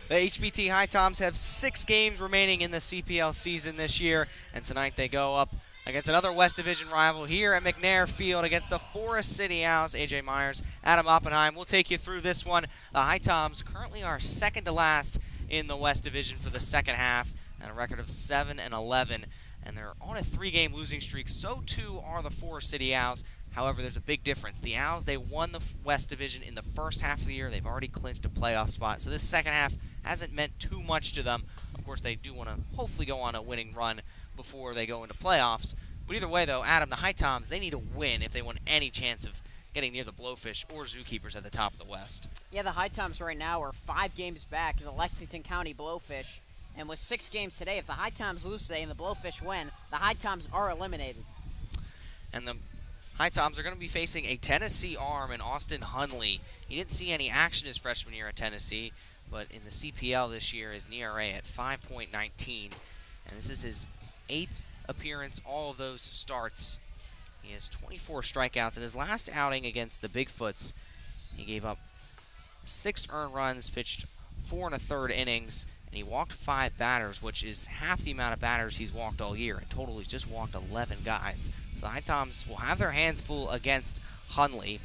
The HBT HiToms have 6 games remaining in the CPL season this year, and tonight they go up against another West Division rival here at McNair Field against the Forest City Owls. AJ Myers, Adam Oppenheim will take you through this one. The HiToms currently are second to last in the West Division for the second half, and a record of 7-11, and they're on a 3-game losing streak. So too are the Forest City Owls. However, there's a big difference. The Owls, they won the West Division in the first half of the year. They've already clinched a playoff spot, so this second half hasn't meant too much to them. Of course, they do want to hopefully go on a winning run before they go into playoffs. But either way, though, Adam, the HiToms, they need to win if they want any chance of getting near the Blowfish or Zookeepers at the top of the West. Yeah, the HiToms right now are 5 games back to the Lexington County Blowfish. And with 6 games today, if the HiToms lose today and the Blowfish win, the HiToms are eliminated. And the HiToms are going to be facing a Tennessee arm in Austin Hunley. He didn't see any action his freshman year at Tennessee, but in the CPL this year is an ERA at 5.19. And this is his 8th appearance, all of those starts. He has 24 strikeouts. In his last outing against the Bigfoots, he gave up 6 earned runs, pitched 4 1/3 innings, and he walked 5 batters, which is half the amount of batters he's walked all year. In total, he's just walked 11 guys. So the HiToms will have their hands full against Hunley.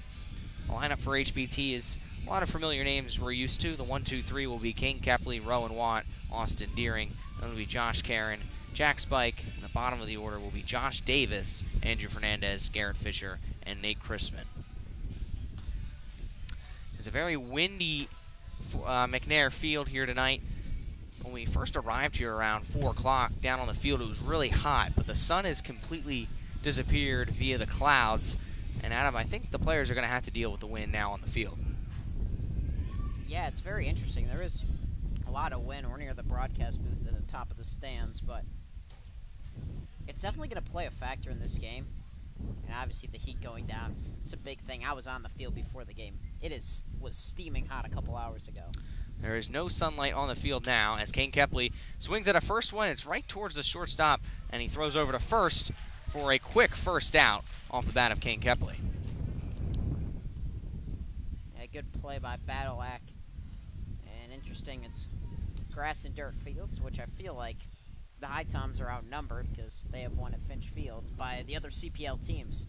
The lineup for HBT is a lot of familiar names we're used to. The 1-2-3 will be King Kepley, Rowan Watt, Austin Deering. Then will be Josh Karen, Jack Spike. And the bottom of the order will be Josh Davis, Andrew Fernandez, Garrett Fisher, and Nate Chrisman. It's a very windy McNair Field here tonight. When we first arrived here around 4 o'clock down on the field, it was really hot, but the sun has completely disappeared via the clouds. And Adam, I think the players are going to have to deal with the wind now on the field. Yeah, it's very interesting. There is a lot of wind. We're near the broadcast booth at the top of the stands, but it's definitely going to play a factor in this game. And obviously the heat going down, it's a big thing. I was on the field before the game. Was steaming hot a couple hours ago. There is no sunlight on the field now as Kane Kepley swings at a first one. It's right towards the shortstop, and he throws over to first for a quick first out off the bat of Kane Kepley. Yeah, good play by Badalack. And interesting, it's grass and dirt fields, which I feel like the HiToms are outnumbered because they have won at Finch Field by the other CPL teams.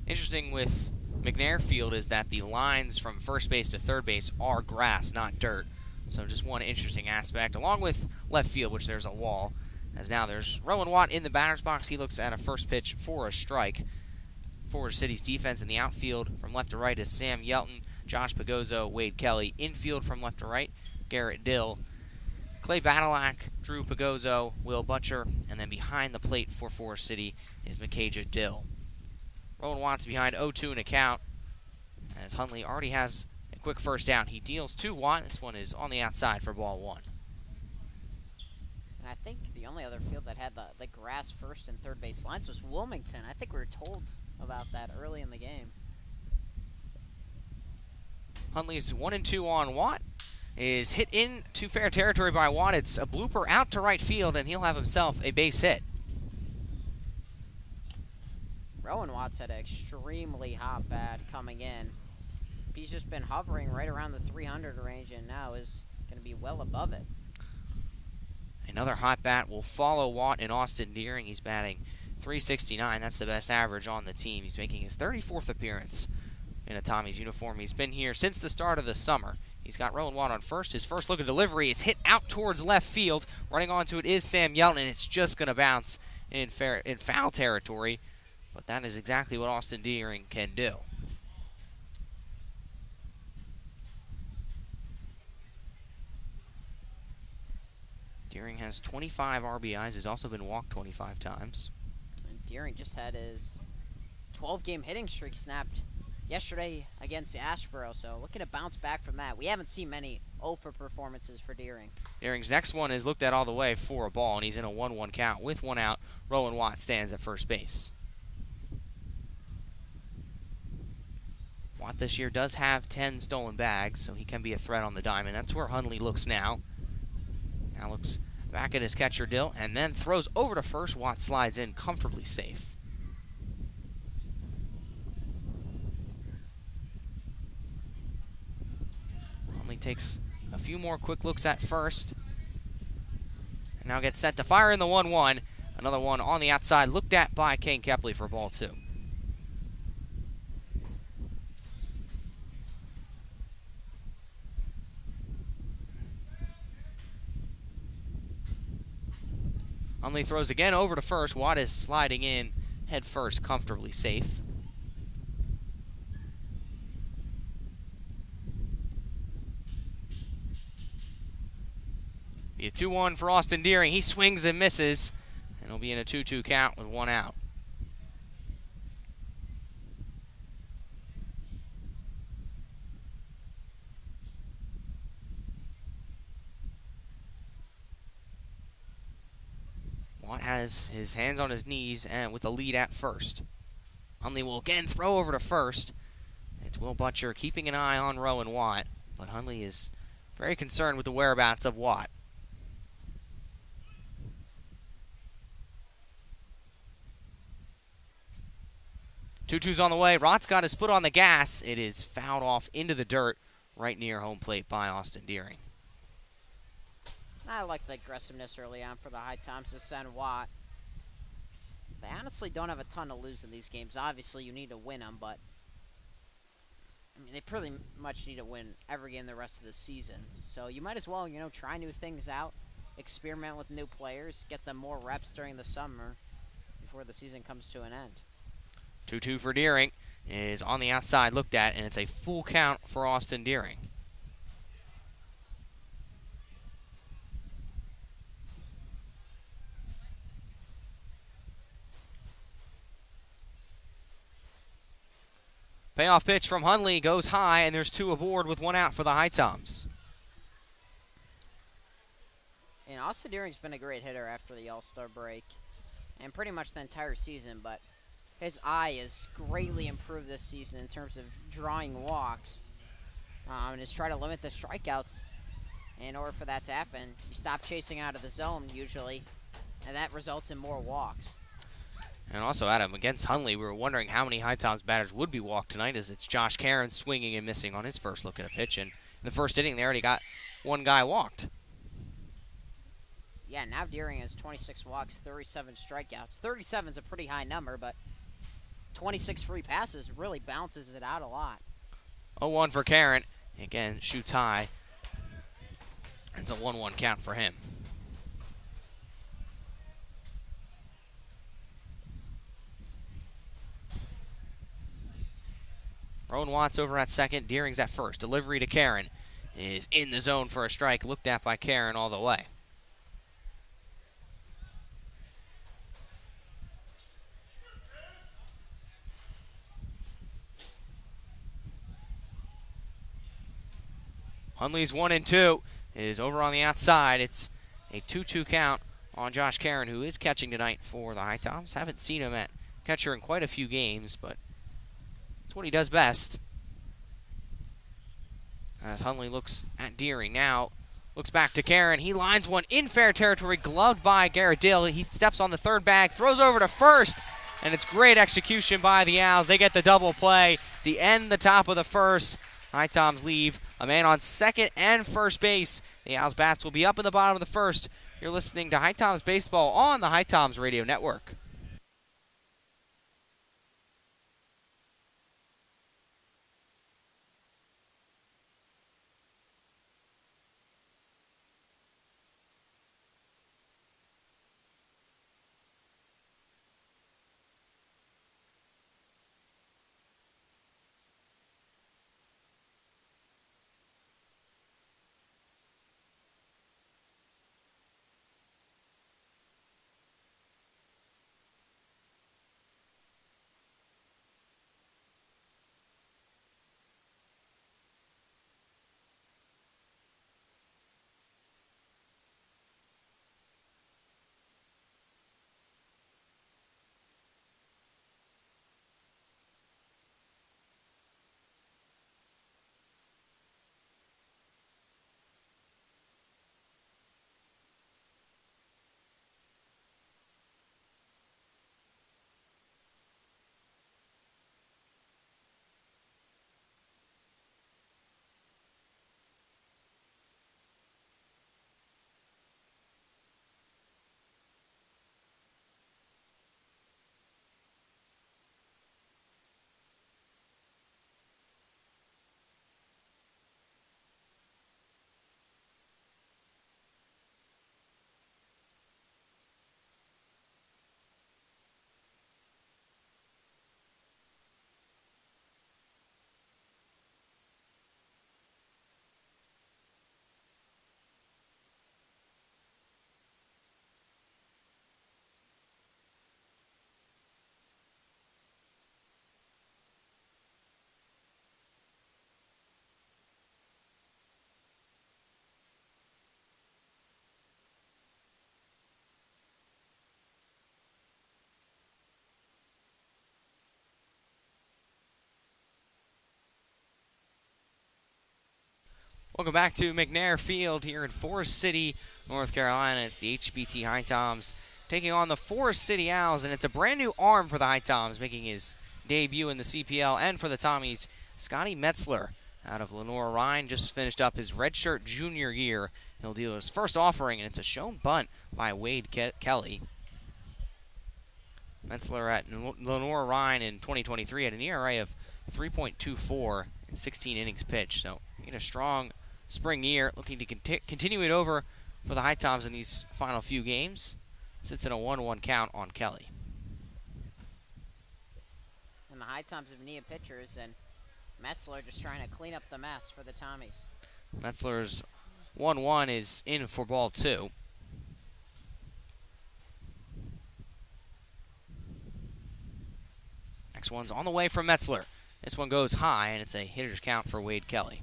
Interesting with McNair Field is that the lines from first base to third base are grass, not dirt. So just one interesting aspect, along with left field, which there's a wall. As now there's Rowan Watt in the batter's box. He looks at a first pitch for a strike. Forest City's defense in the outfield from left to right is Sam Yelton, Josh Pagozzo, Wade Kelly. Infield from left to right, Garrett Dill, Clay Badalack, Drew Pagozzo, Will Butcher, and then behind the plate for Forest City is Mikaja Dill. Rowan Watt's behind 0-2 in a count, as Hunley already has a quick first down. He deals to Watt. This one is on the outside for ball 1. And I think the only other field that had the grass first and third base lines was Wilmington. I think we were told about that early in the game. Hunley's 1-2 on Watt. Is hit into fair territory by Watt. It's a blooper out to right field, and he'll have himself a base hit. Rowan Watts had an extremely hot bat coming in. He's just been hovering right around the 300 range and now is going to be well above it. Another hot bat will follow Watt in Austin Deering. He's batting .369. That's the best average on the team. He's making his 34th appearance in a Tommy's uniform. He's been here since the start of the summer. He's got Rowan Watt on first. His first look at delivery is hit out towards left field. Running onto it is Sam Yelton, and it's just going to bounce in foul territory. But that is exactly what Austin Deering can do. Deering has 25 RBIs. Has also been walked 25 times. And Deering just had his 12-game hitting streak snapped yesterday against Asheboro, so looking to bounce back from that. We haven't seen many 0-for performances for Deering. Deering's next one is looked at all the way for a ball, and he's in a 1-1 count. With one out, Rowan Watt stands at first base. Watt this year does have 10 stolen bags, so he can be a threat on the diamond. That's where Hunley looks now. Now looks back at his catcher, Dill, and then throws over to first. Watt slides in comfortably safe. Hunley takes a few more quick looks at first. And now gets set to fire in the 1-1. Another one on the outside, looked at by Kane Kepley for ball 2. Hundley throws again over to first. Watt is sliding in head first, comfortably safe. Be a 2-1 for Austin Deering. He swings and misses, and it'll be in a 2-2 count with 1 out. Watt has his hands on his knees and with the lead at first. Hundley will again throw over to first. It's Will Butcher keeping an eye on Rowan Watt, but Hundley is very concerned with the whereabouts of Watt. 2-2's on the way. Rott's got his foot on the gas. It is fouled off into the dirt right near home plate by Austin Deering. I like the aggressiveness early on for the HiToms to send Watt. They honestly don't have a ton to lose in these games. Obviously, you need to win them, but I mean, they pretty much need to win every game the rest of the season. So you might as well, try new things out, experiment with new players, get them more reps during the summer before the season comes to an end. 2-2 for Deering is on the outside, looked at, and it's a full count for Austin Deering. Payoff pitch from Hundley goes high, and there's 2 aboard with 1 out for the HiToms. And Austin Deering's been a great hitter after the All-Star break, and pretty much the entire season, but his eye has greatly improved this season in terms of drawing walks, and has tried to limit the strikeouts. In order for that to happen, you stop chasing out of the zone usually, and that results in more walks. And also, Adam, against Hundley, we were wondering how many HiToms batters would be walked tonight, as it's Josh Karen swinging and missing on his first look at a pitch. And in the first inning, they already got 1 guy walked. Yeah, now Deering has 26 walks, 37 strikeouts. 37's a pretty high number, but 26 free passes really balances it out a lot. 0-1 for Karen. Again, shoots high. It's a 1-1 count for him. Rowan Watts over at second. Deering's at first. Delivery to Karen is in the zone for a strike. Looked at by Karen all the way. Hundley's 1-2 is over on the outside. It's a 2-2 count on Josh Karen, who is catching tonight for the HiToms. Haven't seen him at catcher in quite a few games, but it's what he does best. As Hundley looks at Deering now, looks back to Karen. He lines one in fair territory, gloved by Garrett Dill. He steps on the third bag, throws over to first, and it's great execution by the Owls. They get the double play to end the top of the first. HiToms leave a man on second and first base. The Owls bats will be up in the bottom of the first. You're listening to HiToms Baseball on the HiToms Radio Network. Welcome back to McNair Field here in Forest City, North Carolina. It's the HBT HiToms taking on the Forest City Owls, and it's a brand new arm for the HiToms, making his debut in the CPL, and for the Tommies, Scotty Metzler out of Lenore-Rhine, just finished up his redshirt junior year. He'll deal his first offering, and it's a shown bunt by Wade Kelly. Metzler at Lenore-Rhine in 2023 had an ERA of 3.24 in 16 innings pitched, so he had a strong spring year, looking to continue it over for the HiToms in these final few games. Sits in a 1-1 count on Kelly. And the HiToms have Nia pitchers, and Metzler just trying to clean up the mess for the Tommies. Metzler's 1-1 is in for ball 2. Next one's on the way from Metzler. This one goes high, and it's a hitter's count for Wade Kelly.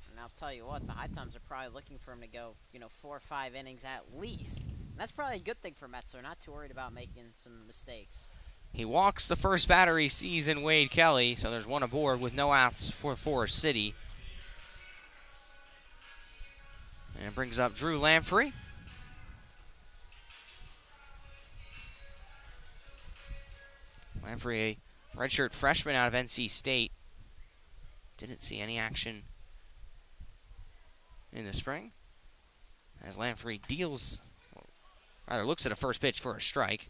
And I'll tell you what, the HiToms are probably looking for him to go, 4 or 5 innings at least. And that's probably a good thing for Metzler, not too worried about making some mistakes. He walks the first batter he sees in Wade Kelly, so there's one aboard with no outs for Forest City. And it brings up Drew Lamprey. Lamprey, a redshirt freshman out of NC State. Didn't see any action in the spring, as Lamprey looks at a first pitch for a strike.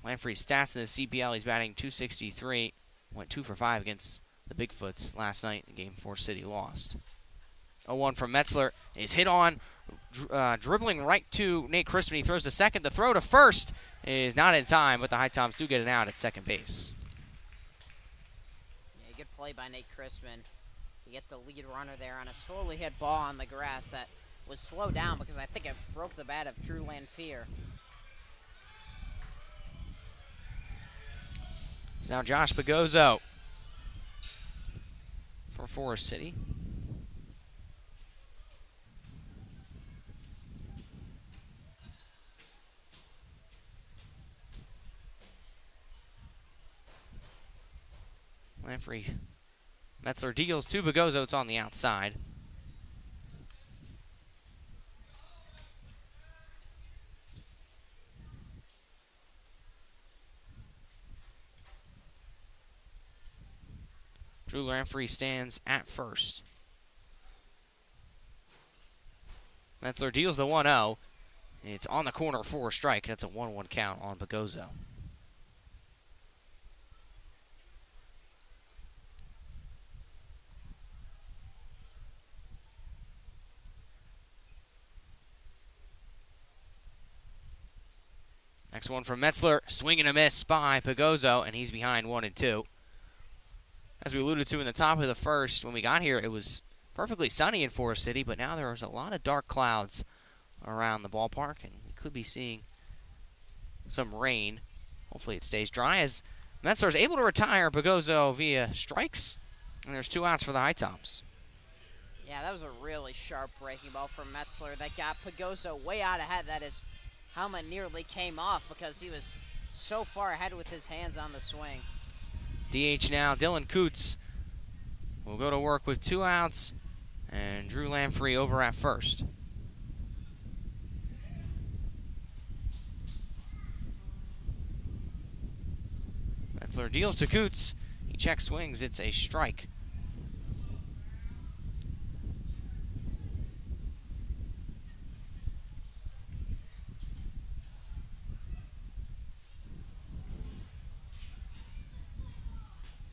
Lamprey's stats in the CPL, he's batting .263, went 2 for 5 against the Bigfoots last night in game Forest City lost. 0-1 from Metzler is hit on, dribbling right to Nate Crispin. He throws to second. The throw to first is not in time, but the HiToms do get an out at second base. Yeah, good play by Nate Crispin. You get the lead runner there on a slowly hit ball on the grass that was slowed down because I think it broke the bat of Drew Lanphier. It's now Josh Pagozzo for Forest City. Lamprey. Metzler deals to Pagozzo. It's on the outside. Drew Lamprey stands at first. Metzler deals the 1-0. It's on the corner for a strike. That's a 1-1 count on Pagozzo. Next one from Metzler, swing and a miss by Pagozzo, and he's behind 1-2. As we alluded to in the top of the first, when we got here, it was perfectly sunny in Forest City, but now there's a lot of dark clouds around the ballpark, and we could be seeing some rain. Hopefully it stays dry, as Metzler is able to retire Pagozzo via strikes, and there's 2 outs for the HiToms. Yeah, that was a really sharp breaking ball from Metzler that got Pagozzo way out ahead. That his helmet nearly came off because he was so far ahead with his hands on the swing. DH now, Dylan Coots will go to work with 2 outs, and Drew Lamprey over at first. Metzler deals to Coots. He checks swings. It's a strike.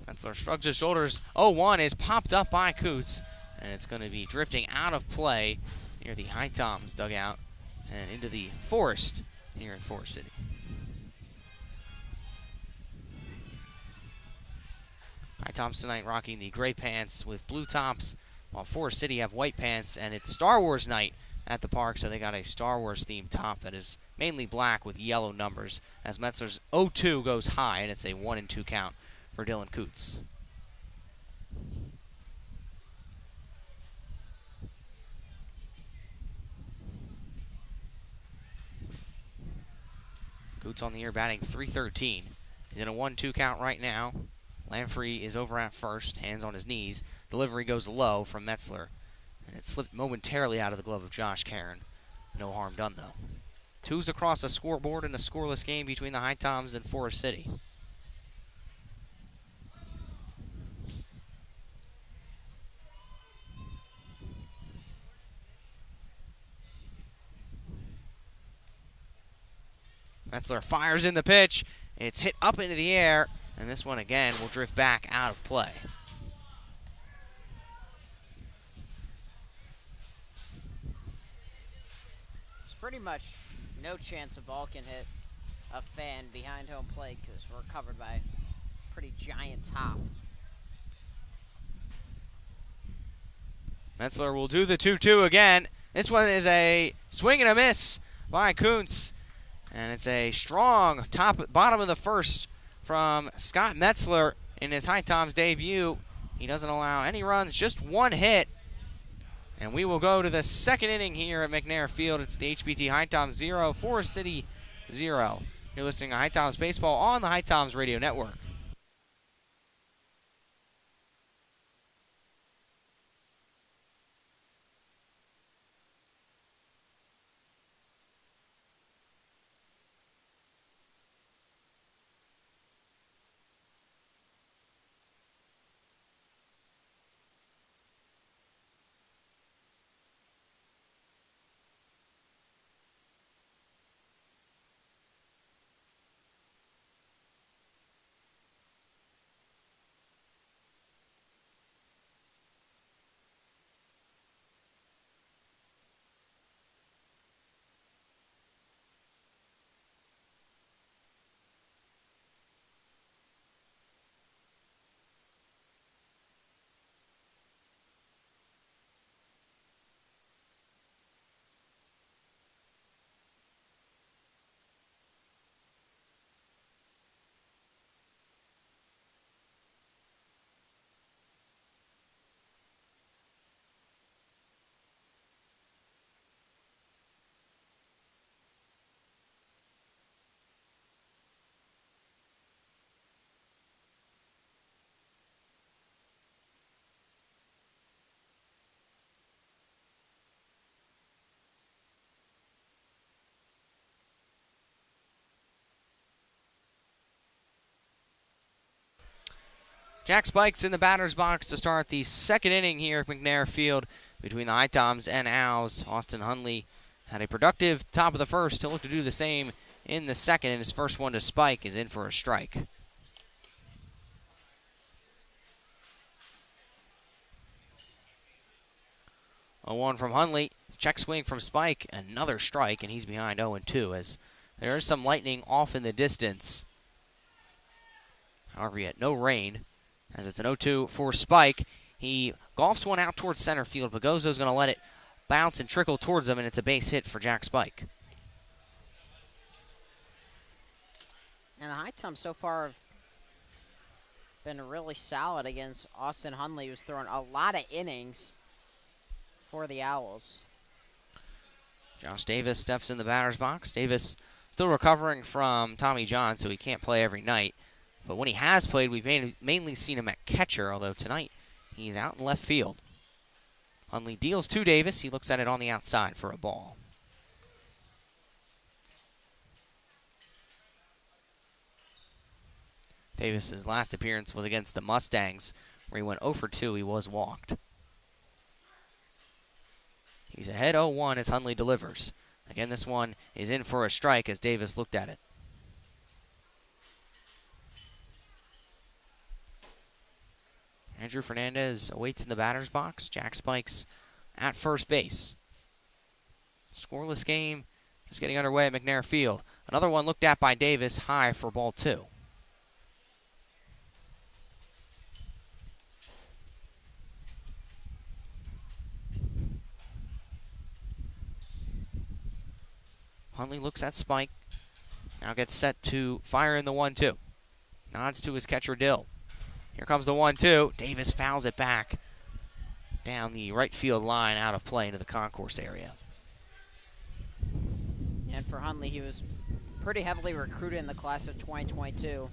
Metzler shrugs his shoulders. 0-1 is popped up by Coots, and it's going to be drifting out of play near the HiToms dugout and into the forest here in Forest City. HiToms tonight rocking the gray pants with blue tops, while Forest City have white pants, and it's Star Wars night at the park, so they got a Star Wars themed top that is mainly black with yellow numbers, as Metzler's 0-2 goes high, and it's a 1-2 count for Dylan Coots. Coots on the year batting .313. He's in a 1-2 count right now. Lamprey is over at first, hands on his knees. Delivery goes low from Metzler, and it slipped momentarily out of the glove of Josh Caron. No harm done, though. Twos across the scoreboard in a scoreless game between the HiToms and Forest City. Metzler fires in the pitch. It's hit up into the air, and this one again will drift back out of play. There's pretty much no chance a ball can hit a fan behind home plate because we're covered by a pretty giant top. Metzler will do the 2-2 again. This one is a swing and a miss by Kuntz. And it's a strong bottom of the first from Scott Metzler in his HiToms debut. He doesn't allow any runs, just one hit. And we will go to the second inning here at McNair Field. It's the HBT HiToms 0, Forest City 0. You're listening to HiToms Baseball on the HiToms Radio Network. Jack Spikes in the batter's box to start the second inning here at McNair Field between the HiToms and Owls. Austin Hundley had a productive top of the first. He'll look to do the same in the second, and his first one to Spike is in for a strike. A 1 from Hundley. Check swing from Spike. Another strike, and he's behind 0-2 as there is some lightning off in the distance. However, yet no rain, as it's an 0-2 for Spike. He golfs one out towards center field. Bagozzo's going to let it bounce and trickle towards him, and it's a base hit for Jack Spike. And the HiToms so far have been really solid against Austin Hundley, who's thrown a lot of innings for the Owls. Josh Davis steps in the batter's box. Davis still recovering from Tommy John, so he can't play every night. But when he has played, we've mainly seen him at catcher, although tonight he's out in left field. Hundley deals to Davis. He looks at it on the outside for a ball. Davis's last appearance was against the Mustangs, where he went 0-2. He was walked. He's ahead 0-1 as Hundley delivers. Again, this one is in for a strike as Davis looked at it. Andrew Fernandez awaits in the batter's box. Jack Spikes at first base. Scoreless game just getting underway at McNair Field. Another one looked at by Davis, high for ball 2. Hundley looks at Spike. Now gets set to fire in the 1-2. Nods to his catcher, Dill. Here comes the 1-2. Davis fouls it back down the right field line, out of play into the concourse area. And for Hundley, he was pretty heavily recruited in the class of 2022.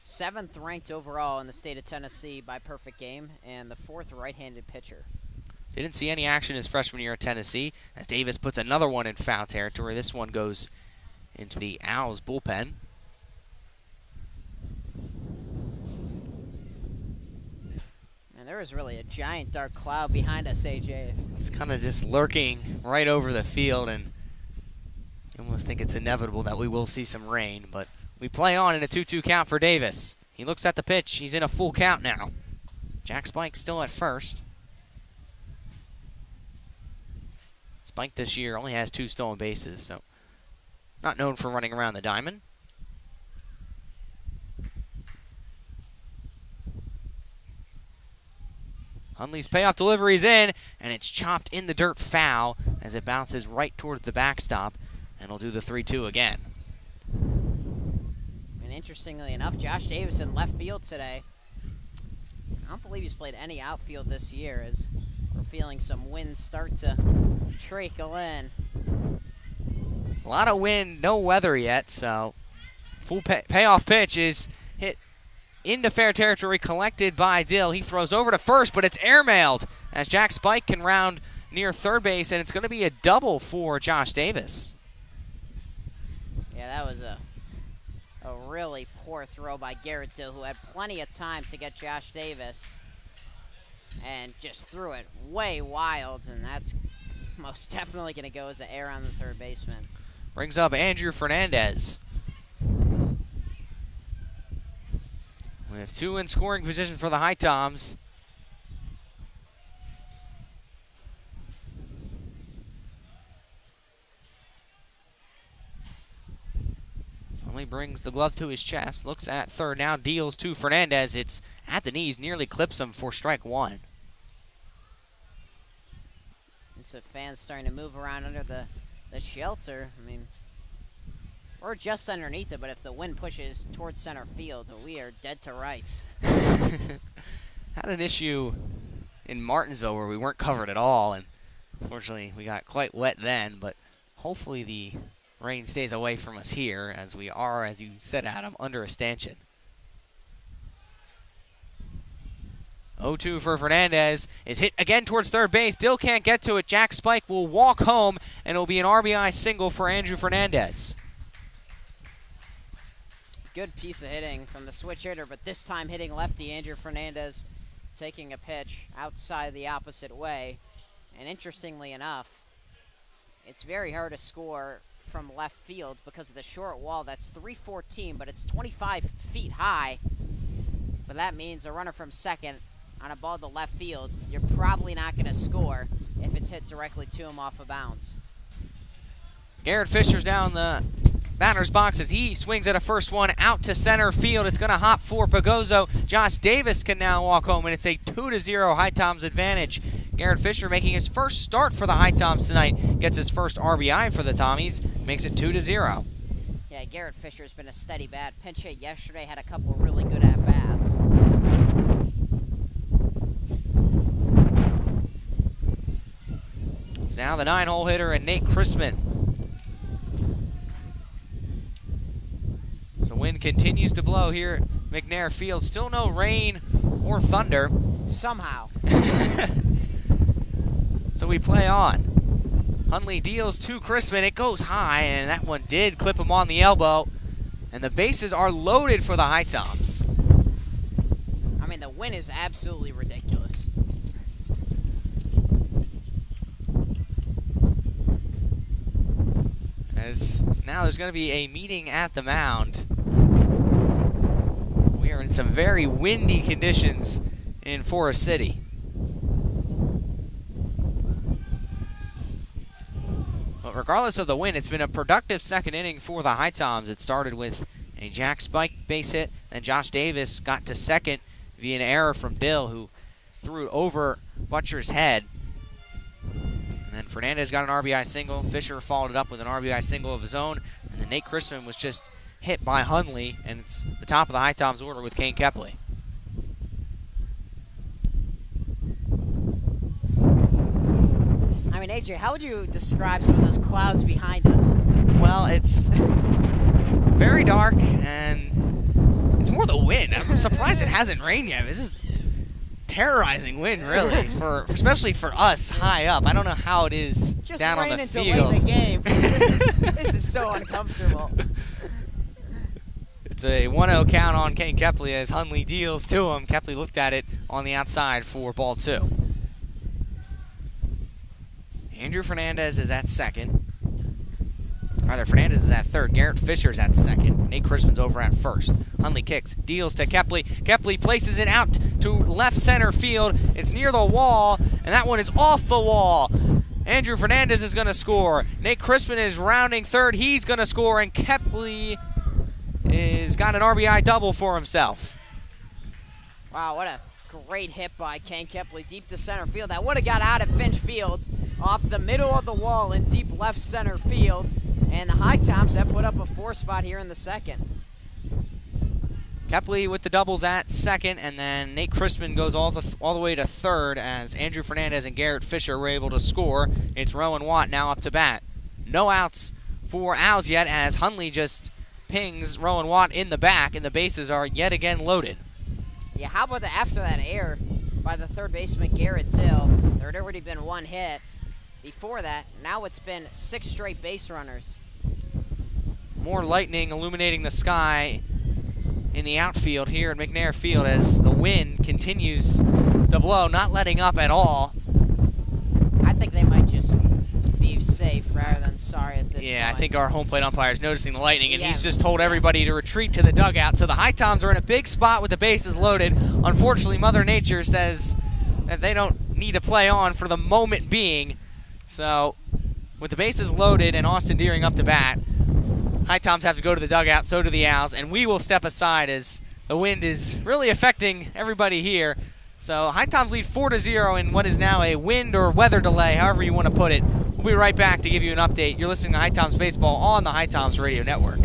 7th ranked overall in the state of Tennessee by perfect game, and the 4th right-handed pitcher. Didn't see any action his freshman year at Tennessee, as Davis puts another one in foul territory. This one goes into the Owls bullpen. And there is really a giant dark cloud behind us, AJ. It's kind of just lurking right over the field, and you almost think it's inevitable that we will see some rain, but we play on in a 2-2 count for Davis. He looks at the pitch. He's in a full count now. Jack Spike still at first. Spike this year only has 2 stolen bases, so not known for running around the diamond. Hundley's payoff delivery's in, and it's chopped in the dirt foul as it bounces right towards the backstop, and will do the 3-2 again. And interestingly enough, Josh Davis in left field today. I don't believe he's played any outfield this year, as we're feeling some wind start to trickle in. A lot of wind, no weather yet, so full payoff pitch is hit into fair territory, collected by Dill. He throws over to first, but it's airmailed as Jack Spike can round near third base, and it's going to be a double for Josh Davis. Yeah, that was a really poor throw by Garrett Dill, who had plenty of time to get Josh Davis, and just threw it way wild, and that's most definitely going to go as an error on the third baseman. Brings up Andrew Fernandez. We have 2 in scoring position for the HiToms. Only brings the glove to his chest, looks at third now, deals to Fernandez. It's at the knees, nearly clips him for strike 1. It's the fans starting to move around under the shelter. I mean, we're just underneath it, but if the wind pushes towards center field, we are dead to rights. Had an issue in Martinsville where we weren't covered at all, and unfortunately we got quite wet then, but hopefully the rain stays away from us here, as we are, as you said, Adam, under a stanchion. 0-2 for Fernandez is hit again towards third base. Dill can't get to it. Jack Spike will walk home, and it'll be an RBI single for Andrew Fernandez. Good piece of hitting from the switch hitter, but this time hitting lefty. Andrew Fernandez taking a pitch outside the opposite way. And interestingly enough, it's very hard to score from left field because of the short wall. That's 314, but it's 25 feet high. But that means a runner from second on a ball to left field, you're probably not going to score if it's hit directly to him off of bounce. Garrett Fisher's down the batter's box as he swings at a first one out to center field. It's going to hop for Pagozzo. Josh Davis can now walk home, and it's a 2-0 HiToms advantage. Garrett Fisher making his first start for the HiToms tonight. Gets his first RBI for the Tommies. Makes it 2-0. Yeah, Garrett Fisher's been a steady bat. Pinch hit yesterday, had a couple really good at-bats. It's now the 9-hole hitter and Nate Chrisman. So the wind continues to blow here at McNair Field. Still no rain or thunder. Somehow. So we play on. Hundley deals to Chrisman. It goes high, and that one did clip him on the elbow. And the bases are loaded for the HiToms. I mean, the wind is absolutely ridiculous. As now there's going to be a meeting at the mound. We are in some very windy conditions in Forest City. But regardless of the wind, it's been a productive second inning for the HiToms. It started with a Jack Spike base hit, then Josh Davis got to second via an error from Dill, who threw it over Butcher's head. And then Fernandez got an RBI single. Fisher followed it up with an RBI single of his own. And then Nate Chrisman was just hit by Hundley, and it's the top of the HiToms order with Kane Kepley. I mean, AJ, how would you describe some of those clouds behind us? Well, it's very dark, and it's more the wind. wind. I'm surprised it hasn't rained yet. This is terrorizing wind, really, especially for us high up. I don't know how it is just down on the rain field. Delay the game. This is so uncomfortable. It's a 1-0 count on Kane Kepley as Hundley deals to him. Kepley looked at it on the outside for ball 2. Andrew Fernandez is at second. Rather, Fernandez is at third. Garrett Fisher's at second. Nate Crispin's over at first. Hundley kicks, deals to Kepley. Kepley places it out to left center field. It's near the wall, and that one is off the wall. Andrew Fernandez is going to score. Nate Crispin is rounding third. He's going to score, and Kepley is got an RBI double for himself. Wow, what a great hit by Kane Kepley deep to center field. That would have got out at Finch Field off the middle of the wall in deep left center field. And the HiToms have put up a 4 spot here in the second. Kepley with the doubles at second, and then Nate Crispin goes all the way to third as Andrew Fernandez and Garrett Fisher were able to score. It's Rowan Watt now up to bat. No outs for Owls yet as Hundley just pings Rowan Watt in the back, and the bases are yet again loaded. Yeah, how about after that error by the third baseman Garrett Dill? There had already been 1 hit. Before that, now it's been 6 straight base runners. More lightning illuminating the sky in the outfield here at McNair Field as the wind continues to blow, not letting up at all. I think they might just be safe rather than sorry at this point. Yeah, I think our home plate umpire is noticing the lightning, and he's just told everybody to retreat to the dugout. So the HiToms are in a big spot with the bases loaded. Unfortunately, Mother Nature says that they don't need to play on for the moment being. So with the bases loaded and Austin Deering up to bat, HiToms have to go to the dugout, so do the Owls, and we will step aside as the wind is really affecting everybody here. So HiToms lead 4-0 in what is now a wind or weather delay, however you want to put it. We'll be right back to give you an update. You're listening to HiToms Baseball on the HiToms Radio Network.